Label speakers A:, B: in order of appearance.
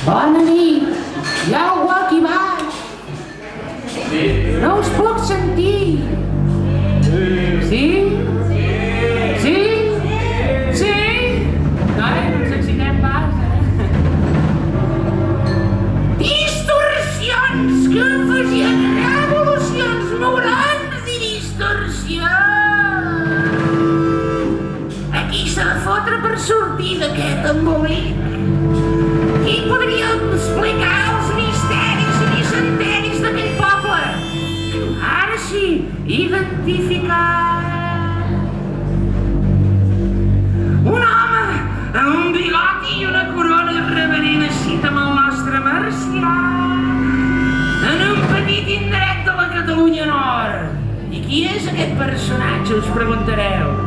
A: Bona nit, hi ha algú aquí baix? No us puc sentir. Sí? Sí? Sí? No, no ens excitem pas, Distorsions que afegien revolucions neurons i distorsió. Aquí s'ha de fotre per sortir d'aquest embolic. Qui podria explicar els misteris i misenteris d'aquell poble? Ara sí, identificar un home amb un bigoti i una corona reverent aixit amb el nostre marcià en un petit indret de la Catalunya Nord. I qui és aquest personatge, us preguntareu?